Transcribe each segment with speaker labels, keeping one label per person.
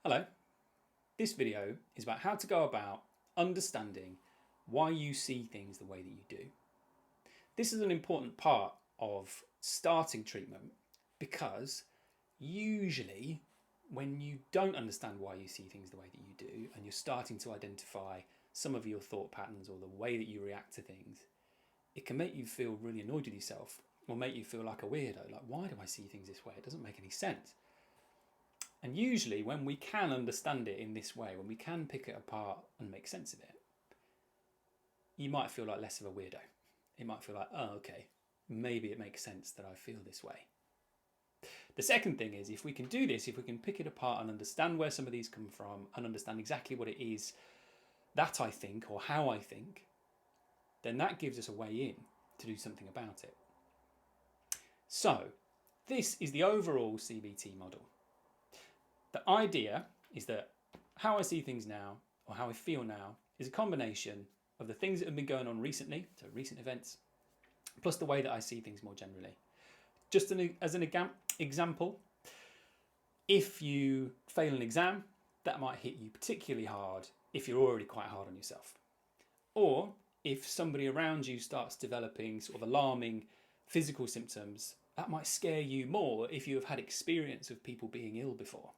Speaker 1: Hello, this video is about how to go about understanding why you see things the way that you do. This is an important part of starting treatment because usually when you don't understand why you see things the way that you do and you're starting to identify some of your thought patterns or the way that you react to things, it can make you feel really annoyed with yourself or make you feel like a weirdo. Like, why do I see things this way? It doesn't make any sense. And usually when we can understand it in this way, when we can pick it apart and make sense of it, you might feel like less of a weirdo. It might feel like, oh, okay, maybe it makes sense that I feel this way. The second thing is, if we can do this, if we can pick it apart and understand where some of these come from and understand exactly what it is that I think or how I think, then that gives us a way in to do something about it. So this is the overall CBT model. The idea is that how I see things now, or how I feel now, is a combination of the things that have been going on recently, so recent events, plus the way that I see things more generally. Just as an example, if you fail an exam, that might hit you particularly hard if you're already quite hard on yourself. Or if somebody around you starts developing sort of alarming physical symptoms, that might scare you more if you have had experience of people being ill before.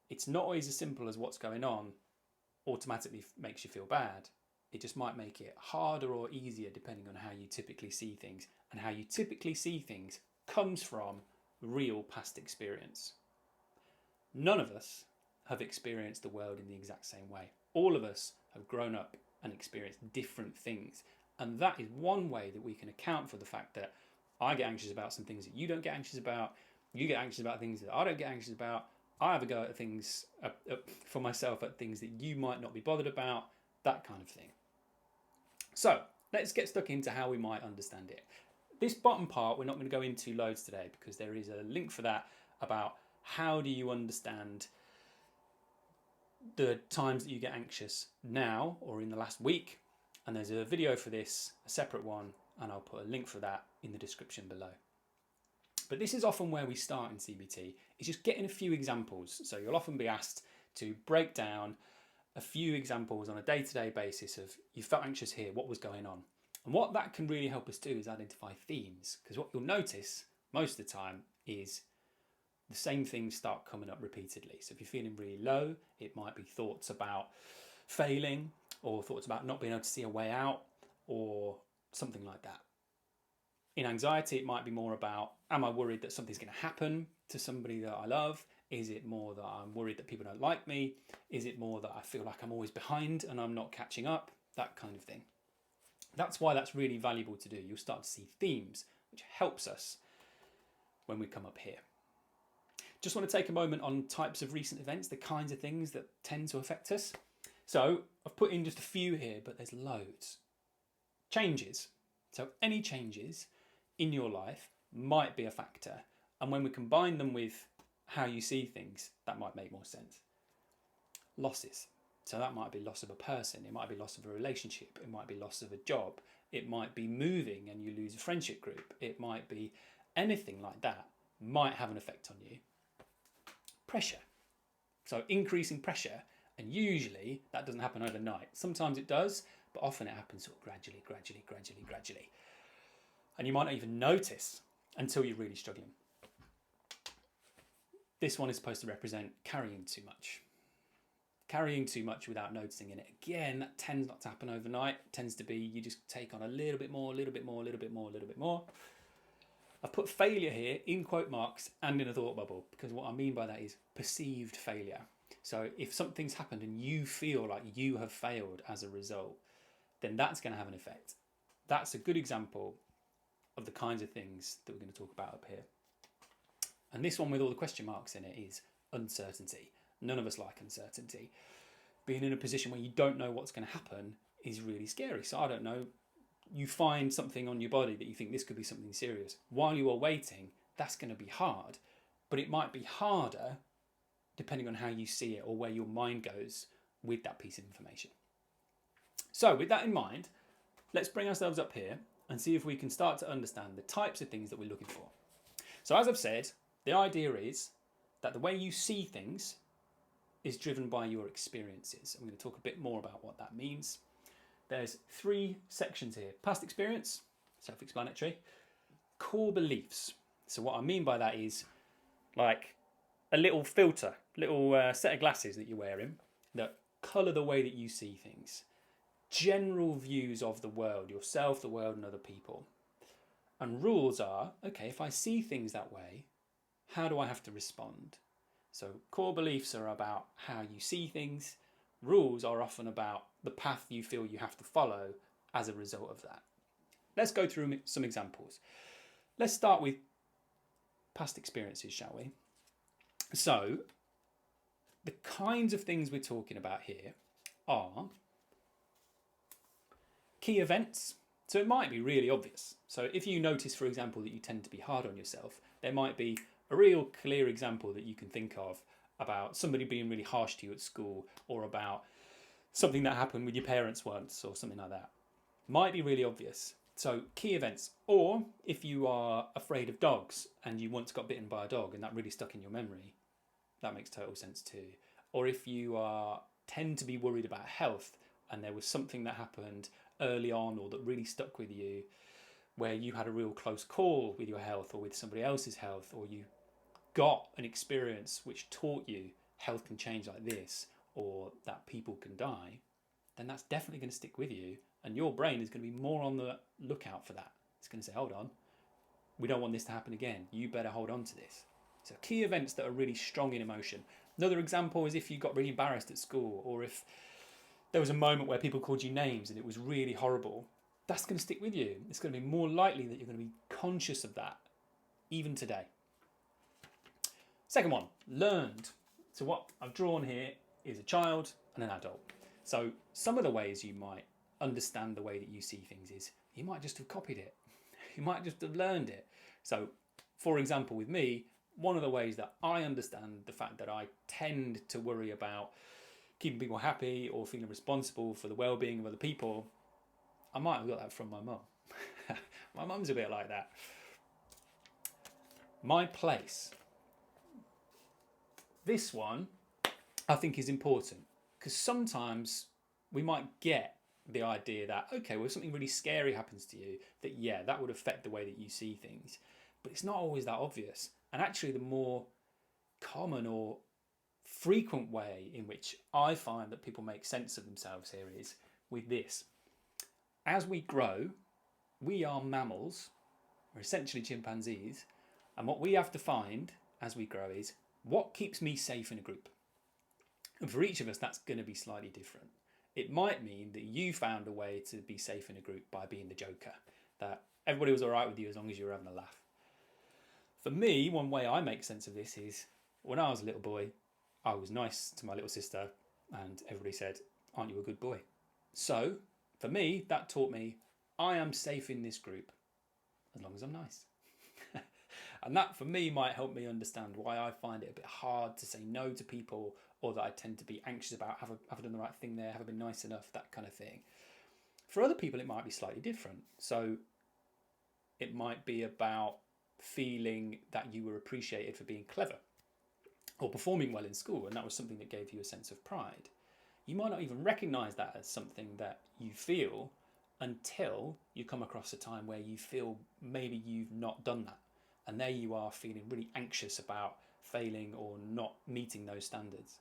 Speaker 1: It's not always as simple as what's going on automatically makes you feel bad. It just might make it harder or easier depending on how you typically see things. And how you typically see things comes from real past experience. None of us have experienced the world in the exact same way. All of us have grown up and experienced different things. And that is one way that we can account for the fact that I get anxious about some things that you don't get anxious about. You get anxious about things that I don't get anxious about. I have a go at things for myself, at things that you might not be bothered about, that kind of thing. So let's get stuck into how we might understand it. This bottom part we're not going to go into loads today because there is a link for that about how do you understand the times that you get anxious now or in the last week. And there's a video for this, a separate one, and I'll put a link for that in the description below. But this is often where we start in CBT, is just getting a few examples. So you'll often be asked to break down a few examples on a day-to-day basis of you felt anxious here, what was going on? And what that can really help us do is identify themes, because what you'll notice most of the time is the same things start coming up repeatedly. So if you're feeling really low, it might be thoughts about failing or thoughts about not being able to see a way out or something like that. In anxiety, it might be more about, am I worried that something's going to happen to somebody that I love? Is it more that I'm worried that people don't like me? Is it more that I feel like I'm always behind and I'm not catching up? That kind of thing. That's why that's really valuable to do. You'll start to see themes, which helps us when we come up here. Just want to take a moment on types of recent events, the kinds of things that tend to affect us. So I've put in just a few here, but there's loads. Changes. So any changes in your life might be a factor. And when we combine them with how you see things, that might make more sense. Losses. So that might be loss of a person. It might be loss of a relationship. It might be loss of a job. It might be moving and you lose a friendship group. It might be anything like that might have an effect on you. Pressure. So increasing pressure. And usually that doesn't happen overnight. Sometimes it does, but often it happens sort of gradually. And you might not even notice until you're really struggling. This one is supposed to represent carrying too much. Carrying too much without noticing it. Again, that tends not to happen overnight. It tends to be you just take on a little bit more. I've put failure here in quote marks and in a thought bubble because what I mean by that is perceived failure. So if something's happened and you feel like you have failed as a result, then that's going to have an effect. That's a good example of the kinds of things that we're going to talk about up here. And this one with all the question marks in it is uncertainty. None of us like uncertainty. Being in a position where you don't know what's going to happen is really scary. So I don't know, you find something on your body that you think this could be something serious. While you are waiting, that's going to be hard. But it might be harder depending on how you see it or where your mind goes with that piece of information. So with that in mind, let's bring ourselves up here and see if we can start to understand the types of things that we're looking for. So as I've said, the idea is that the way you see things is driven by your experiences. I'm going to talk a bit more about what that means. There's 3 sections here. Past experience, self-explanatory. Core beliefs. So what I mean by that is like a little filter, little set of glasses that you're wearing that colour the way that you see things. General views of the world, yourself, the world, and other people. And rules are, okay, if I see things that way, how do I have to respond? So core beliefs are about how you see things. Rules are often about the path you feel you have to follow as a result of that. Let's go through some examples. Let's start with past experiences, shall we? So the kinds of things we're talking about here are key events. So it might be really obvious. So if you notice, for example, that you tend to be hard on yourself, there might be a real clear example that you can think of about somebody being really harsh to you at school, or about something that happened with your parents once, or something like that. Might be really obvious. So key events. Or if you are afraid of dogs and you once got bitten by a dog and that really stuck in your memory, that makes total sense too. Or if you tend to be worried about health and there was something that happened early on or that really stuck with you, where you had a real close call with your health or with somebody else's health, or you got an experience which taught you health can change like this, or that people can die, then that's definitely going to stick with you, and your brain is going to be more on the lookout for that. It's going to say, hold on, we don't want this to happen again, you better hold on to this. So key events that are really strong in emotion. Another example is if you got really embarrassed at school, or if there was a moment where people called you names and it was really horrible. That's going to stick with you. It's going to be more likely that you're going to be conscious of that even today. Second one, learned. So what I've drawn here is a child and an adult. So some of the ways you might understand the way that you see things is you might just have copied it. You might just have learned it. So for example, with me, one of the ways that I understand the fact that I tend to worry about keeping people happy or feeling responsible for the well-being of other people, I might have got that from my mum. My mum's a bit like that. My place. This one I think is important, because sometimes we might get the idea that, okay, well, if something really scary happens to you, that yeah, that would affect the way that you see things. But it's not always that obvious. And actually the more common or frequent way in which I find that people make sense of themselves here is with this. As we grow, we are mammals, we're essentially chimpanzees, and what we have to find as we grow is what keeps me safe in a group. And for each of us, that's going to be slightly different. It might mean that you found a way to be safe in a group by being the joker, that everybody was all right with you as long as you were having a laugh. For me, one way I make sense of this is when I was a little boy, I was nice to my little sister and everybody said, aren't you a good boy? So for me, that taught me I am safe in this group as long as I'm nice. And that for me might help me understand why I find it a bit hard to say no to people, or that I tend to be anxious about have I done the right thing there, have I been nice enough, that kind of thing. For other people, it might be slightly different. So it might be about feeling that you were appreciated for being clever or performing well in school, and that was something that gave you a sense of pride. You might not even recognise that as something that you feel until you come across a time where you feel maybe you've not done that. And there you are feeling really anxious about failing or not meeting those standards.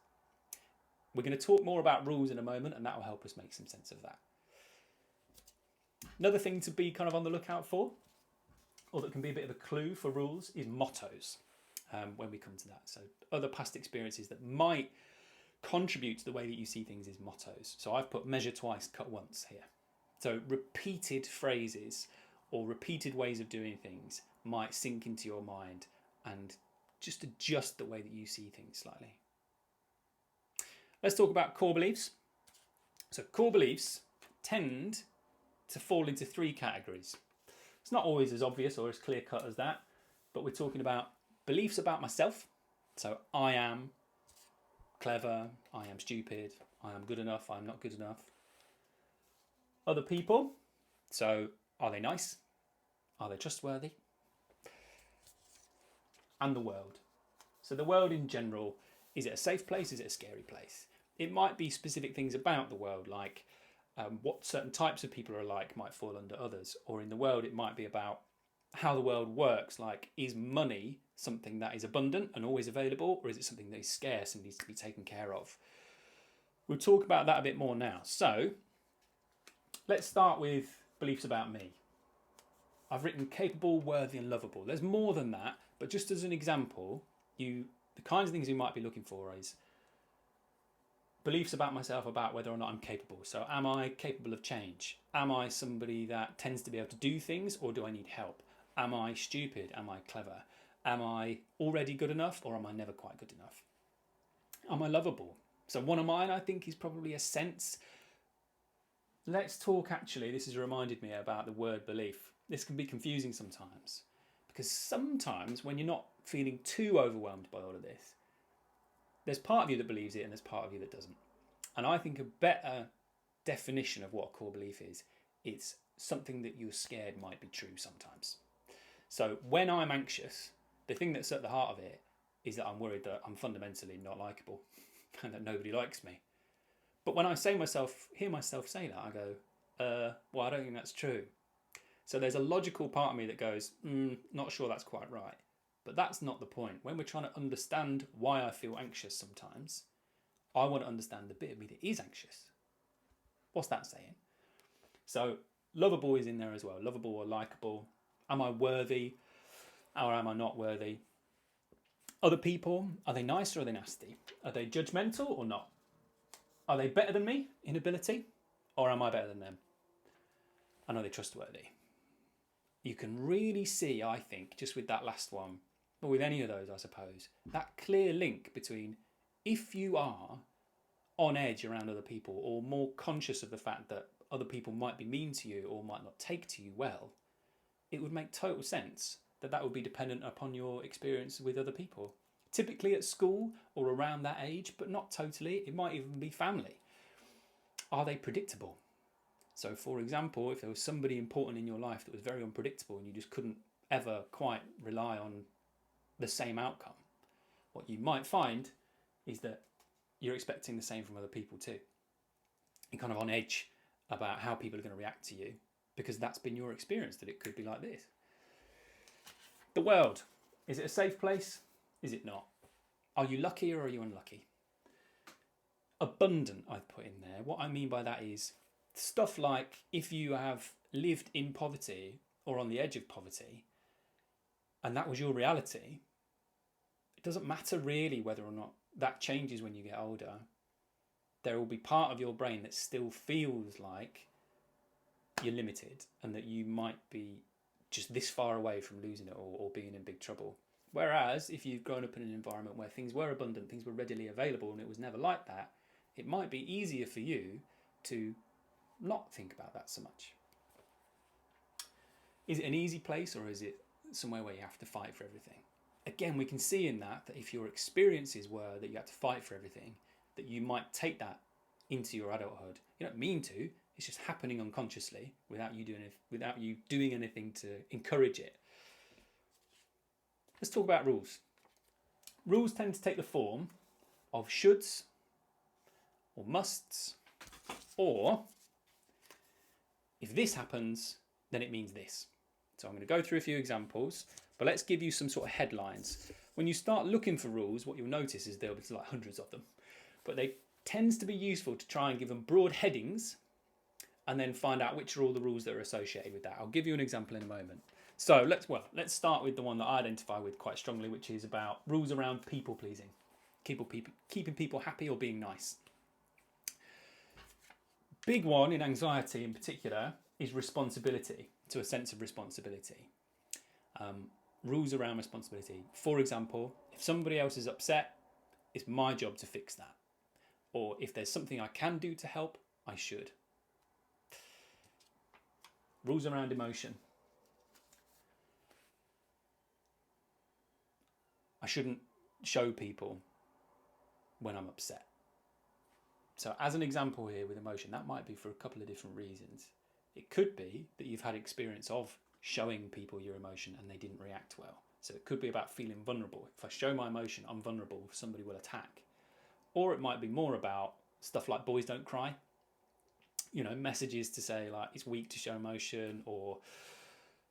Speaker 1: We're going to talk more about rules in a moment, and that will help us make some sense of that. Another thing to be kind of on the lookout for, or that can be a bit of a clue for rules, is mottos when we come to that. So other past experiences that might contribute to the way that you see things is mottos. So I've put measure twice, cut once here. So repeated phrases or repeated ways of doing things might sink into your mind and just adjust the way that you see things slightly. Let's talk about core beliefs. So core beliefs tend to fall into 3 categories. It's not always as obvious or as clear cut as that, but we're talking about beliefs about myself. So I am clever, I am stupid, I am good enough, I'm not good enough. Other people, so are they nice? Are they trustworthy? And the world. So the world in general, is it a safe place? Is it a scary place? It might be specific things about the world, like what certain types of people are like might fall under others. Or in the world, it might be about how the world works. Like, is money something that is abundant and always available, or is it something that is scarce and needs to be taken care of? We'll talk about that a bit more now. So let's start with beliefs about me. I've written capable, worthy and lovable. There's more than that, but just as an example, the kinds of things you might be looking for is beliefs about myself about whether or not I'm capable. So am I capable of change? Am I somebody that tends to be able to do things, or do I need help? Am I stupid? Am I clever? Am I already good enough, or am I never quite good enough? Am I lovable? So one of mine, I think, is probably a sense. Let's talk, actually, this has reminded me about the word belief. This can be confusing sometimes, because sometimes when you're not feeling too overwhelmed by all of this, there's part of you that believes it and there's part of you that doesn't. And I think a better definition of what a core belief is, it's something that you're scared might be true sometimes. So when I'm anxious, the thing that's at the heart of it is that I'm worried that I'm fundamentally not likable and that nobody likes me. But when I hear myself say that, I go, well, I don't think that's true. So there's a logical part of me that goes, not sure that's quite right. But that's not the point. When we're trying to understand why I feel anxious sometimes, I want to understand the bit of me that is anxious. What's that saying? So lovable is in there as well. Lovable or likable. Am I worthy or am I not worthy? Other people, are they nice or are they nasty? Are they judgmental or not? Are they better than me in ability, or am I better than them? And are they trustworthy? You can really see, I think, just with that last one, or with any of those, I suppose, that clear link between if you are on edge around other people, or more conscious of the fact that other people might be mean to you or might not take to you well, it would make total sense that that would be dependent upon your experience with other people. Typically at school or around that age, but not totally. It might even be family. Are they predictable? So for example, if there was somebody important in your life that was very unpredictable and you just couldn't ever quite rely on the same outcome, what you might find is that you're expecting the same from other people too. You're kind of on edge about how people are going to react to you because that's been your experience, that it could be like this. The world, is it a safe place? Is it not? Are you lucky or are you unlucky? Abundant, I've put in there. What I mean by that is stuff like if you have lived in poverty or on the edge of poverty and that was your reality, it doesn't matter really whether or not that changes when you get older. There will be part of your brain that still feels like you're limited and that you might be just this far away from losing it all or being in big trouble. Whereas if you've grown up in an environment where things were abundant, things were readily available and it was never like that, it might be easier for you to not think about that so much. Is it an easy place or is it somewhere where you have to fight for everything? Again, we can see in that if your experiences were that you had to fight for everything, that you might take that into your adulthood. You don't mean to, it's just happening unconsciously without you doing anything to encourage it. Let's talk about rules. Rules tend to take the form of shoulds or musts, or if this happens, then it means this. So I'm going to go through a few examples, but let's give you some sort of headlines. When you start looking for rules, what you'll notice is there'll be like hundreds of them, but they tends to be useful to try and give them broad headings and then find out which are all the rules that are associated with that. I'll give you an example in a moment. So let's start with the one that I identify with quite strongly, which is about rules around people pleasing, keeping people happy or being nice. Big one in anxiety in particular is responsibility, to a sense of responsibility. Rules around responsibility. For example, if somebody else is upset, it's my job to fix that. Or if there's something I can do to help, I should. Rules around emotion. I shouldn't show people when I'm upset. So as an example here with emotion, that might be for a couple of different reasons. It could be that you've had experience of showing people your emotion and they didn't react well. So it could be about feeling vulnerable. If I show my emotion, I'm vulnerable, somebody will attack. Or it might be more about stuff like boys don't cry. You know, messages to say like it's weak to show emotion, or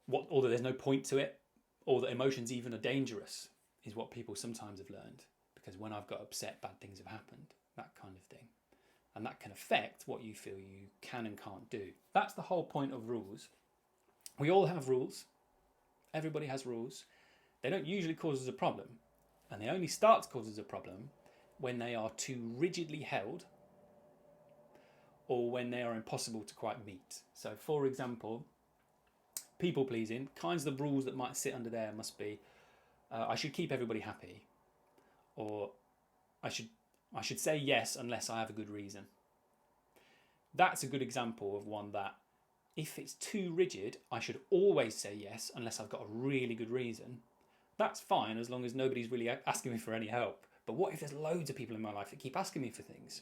Speaker 1: that there's no point to it, or that emotions even are dangerous, is what people sometimes have learned. Because when I've got upset, bad things have happened, that kind of thing. And that can affect what you feel you can and can't do. That's the whole point of rules. We all have rules. Everybody has rules. They don't usually cause us a problem. And they only start to cause us a problem when they are too rigidly held, or when they are impossible to quite meet. So for example, people pleasing, kinds of rules that might sit under there must be, I should keep everybody happy, or I should say yes unless I have a good reason. That's a good example of one that, if it's too rigid, I should always say yes unless I've got a really good reason. That's fine as long as nobody's really asking me for any help. But what if there's loads of people in my life that keep asking me for things?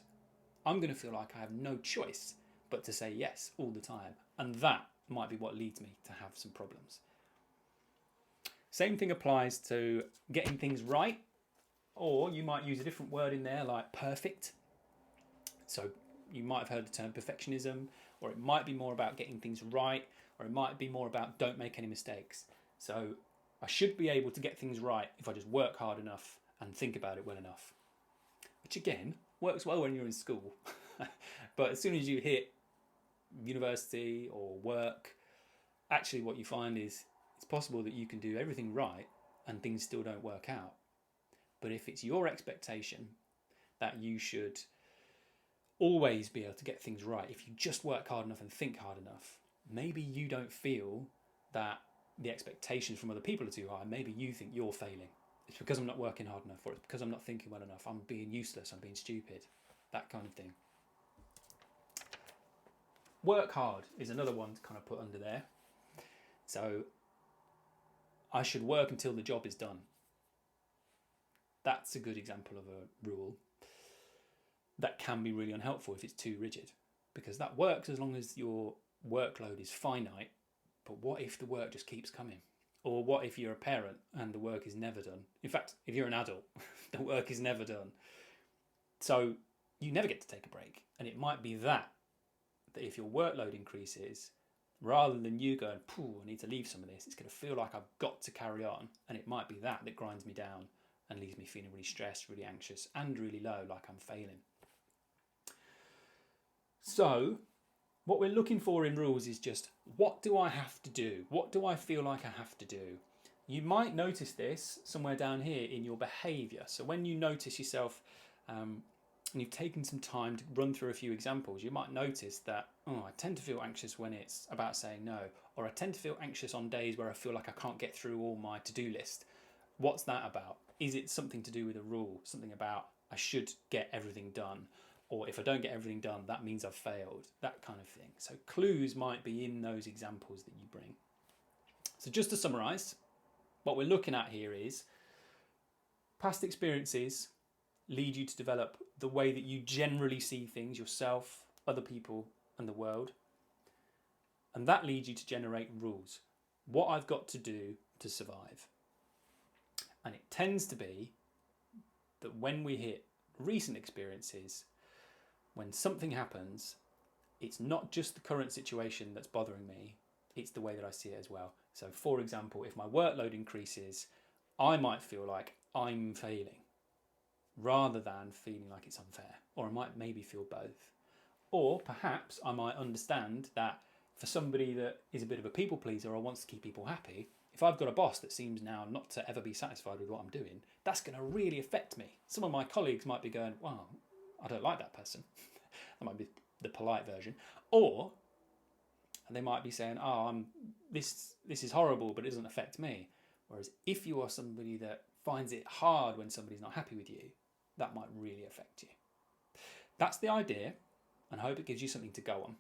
Speaker 1: I'm going to feel like I have no choice but to say yes all the time. And that might be what leads me to have some problems. Same thing applies to getting things right, or you might use a different word in there like perfect. So you might have heard the term perfectionism, or it might be more about getting things right, or it might be more about don't make any mistakes. So I should be able to get things right if I just work hard enough and think about it well enough. Which again, works well when you're in school. But as soon as you hit university or work, actually what you find is it's possible that you can do everything right and things still don't work out. But if it's your expectation that you should always be able to get things right, if you just work hard enough and think hard enough, maybe you don't feel that the expectations from other people are too high. Maybe you think you're failing. It's because I'm not working hard enough, or it's because I'm not thinking well enough. I'm being useless, I'm being stupid, that kind of thing. Work hard is another one to kind of put under there. So I should work until the job is done. That's a good example of a rule that can be really unhelpful if it's too rigid, because that works as long as your workload is finite. But what if the work just keeps coming? Or what if you're a parent and the work is never done? In fact, if you're an adult, the work is never done. So you never get to take a break. And it might be that if your workload increases, rather than you going, I need to leave some of this, it's going to feel like I've got to carry on. And it might be that grinds me down and leaves me feeling really stressed, really anxious, and really low, like I'm failing. So what we're looking for in rules is just, what do I have to do? What do I feel like I have to do? You might notice this somewhere down here in your behaviour. So when you notice yourself and you've taken some time to run through a few examples, you might notice that, I tend to feel anxious when it's about saying no, or I tend to feel anxious on days where I feel like I can't get through all my to-do list. What's that about? Is it something to do with a rule? Something about I should get everything done? Or if I don't get everything done, that means I've failed, that kind of thing. So clues might be in those examples that you bring. So just to summarise, what we're looking at here is past experiences lead you to develop the way that you generally see things, yourself, other people, and the world. And that leads you to generate rules. What I've got to do to survive. And it tends to be that when we hit recent experiences, when something happens, it's not just the current situation that's bothering me, it's the way that I see it as well. So for example, if my workload increases, I might feel like I'm failing rather than feeling like it's unfair, or I might maybe feel both. Or perhaps I might understand that for somebody that is a bit of a people pleaser or wants to keep people happy, if I've got a boss that seems now not to ever be satisfied with what I'm doing, that's going to really affect me. Some of my colleagues might be going, well, I don't like that person. That might be the polite version. Or they might be saying, this is horrible, but it doesn't affect me. Whereas if you are somebody that finds it hard when somebody's not happy with you, that might really affect you. That's the idea, and I hope it gives you something to go on.